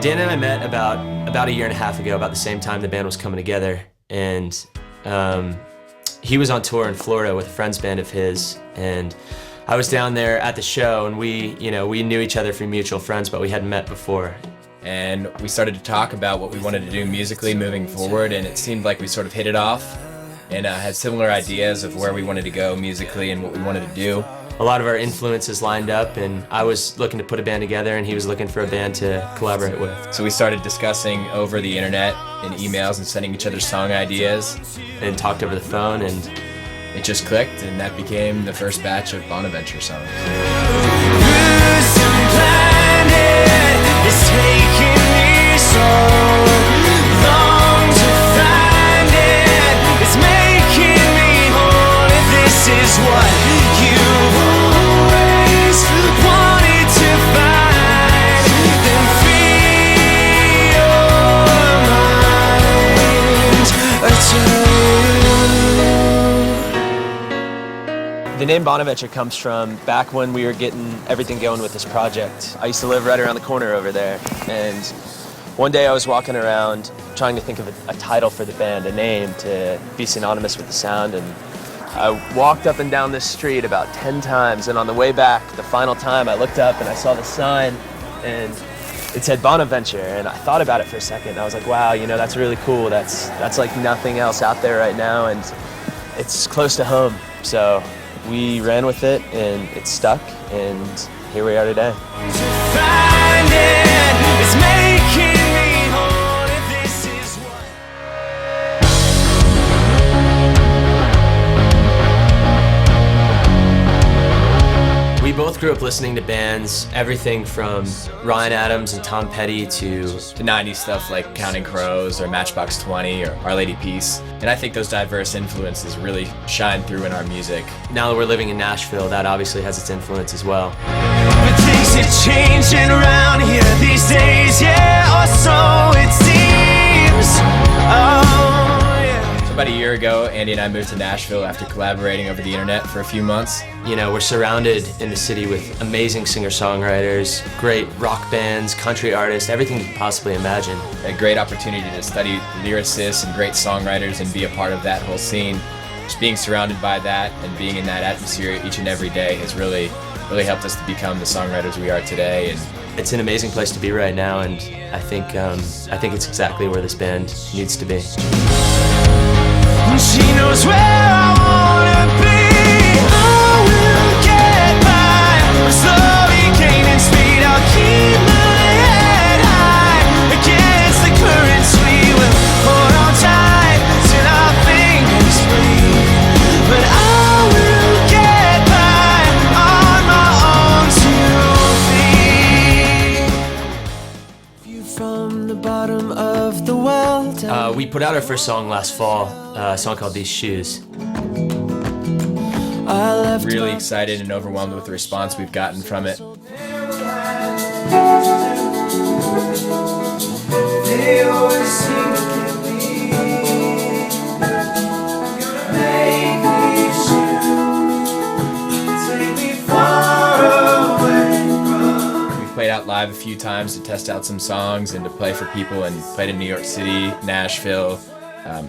Dan and I met about a year and a half ago, about the same time the band was coming together, and he was on tour in Florida with a friend's band of his, and I was down there at the show, and we knew each other through mutual friends, but we hadn't met before. And we started to talk about what we wanted to do musically moving forward, and it seemed like we sort of hit it off and had similar ideas of where we wanted to go musically and what we wanted to do. A lot of our influences lined up, and I was looking to put a band together, and he was looking for a band to collaborate with. So we started discussing over the internet and emails and sending each other song ideas. And talked over the phone, and it just clicked, and that became the first batch of Bonaventure songs. the name Bonaventure comes from back when we were getting everything going with this project. I used to live right around the corner over there, and one day I was walking around trying to think of a title for the band, a name to be synonymous with the sound, and I walked up and down this street about 10 times, and on the way back, the final time, I looked up and I saw the sign, and it said Bonaventure, and I thought about it for a second. I was like, wow, you know, that's really cool. That's like nothing else out there right now, and it's close to home. So we ran with it, and it stuck, and here we are today. We both grew up listening to bands, everything from Ryan Adams and Tom Petty to 90s stuff like Counting Crows or Matchbox 20 or Our Lady Peace. And I think those diverse influences really shine through in our music. Now that we're living in Nashville, that obviously has its influence as well. But things are changing around here these days, yeah, or so it seems. About a year ago, Andy and I moved to Nashville after collaborating over the internet for a few months. You know, we're surrounded in the city with amazing singer-songwriters, great rock bands, country artists, everything you can possibly imagine. A great opportunity to study lyricists and great songwriters and be a part of that whole scene. Just being surrounded by that and being in that atmosphere each and every day has really helped us to become the songwriters we are today. And it's an amazing place to be right now, and I think it's exactly where this band needs to be. She knows where I wanna be. I will get by. I'm slowly gaining speed. I'll keep my head high against the currents. We will hold on tight till our fingers bleed. But I will get by on my own 2 feet. View from the bottom of the well. We put out our first song last fall, a song called These Shoes. Really excited and overwhelmed with the response we've gotten from it. They always seem to get me. Make me choose. Take me far away from. We've played out live a few times to test out some songs and to play for people, and played in New York City, Nashville,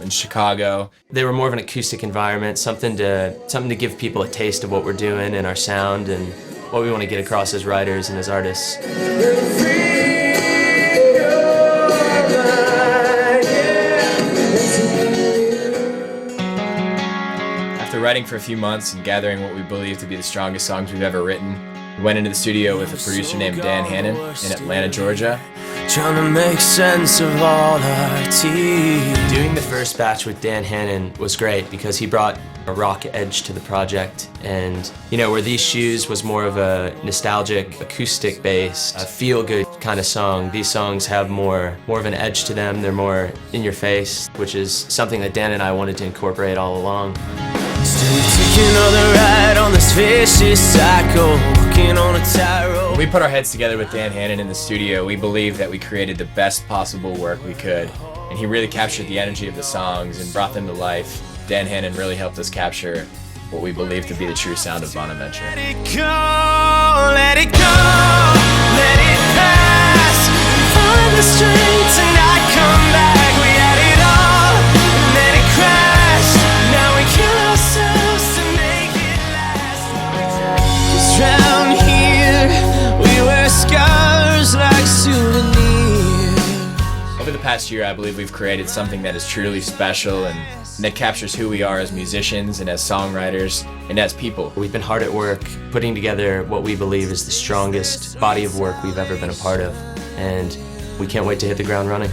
in Chicago. They were more of an acoustic environment, something to give people a taste of what we're doing and our sound and what we want to get across as writers and as artists. After writing for a few months and gathering what we believe to be the strongest songs we've ever written, we went into the studio with a producer named Dan Hannon in Atlanta, Georgia. Trying to make sense of all our teeth. Doing the first batch with Dan Hannon was great because he brought a rock edge to the project, and you know, where These Shoes was more of a nostalgic, acoustic bass, a feel-good kind of song, these songs have more of an edge to them. They're more in your face, which is something that Dan and I wanted to incorporate all along. Still taking another ride on this vicious cycle, walking on a tightrope. When we put our heads together with Dan Hannon in the studio, we believed that we created the best possible work we could, and he really captured the energy of the songs and brought them to life. Dan Hannon really helped us capture what we believe to be the true sound of Bonaventure. Let it go, let it go, let it pass. Find the the strength to not come back. We had it all, and then it crashed. Now we kill ourselves to make it last. 'Cause round here, we wear scars like souvenirs. Over the past year, I believe we've created something that is truly special and that captures who we are as musicians and as songwriters and as people. We've been hard at work putting together what we believe is the strongest body of work we've ever been a part of, and we can't wait to hit the ground running.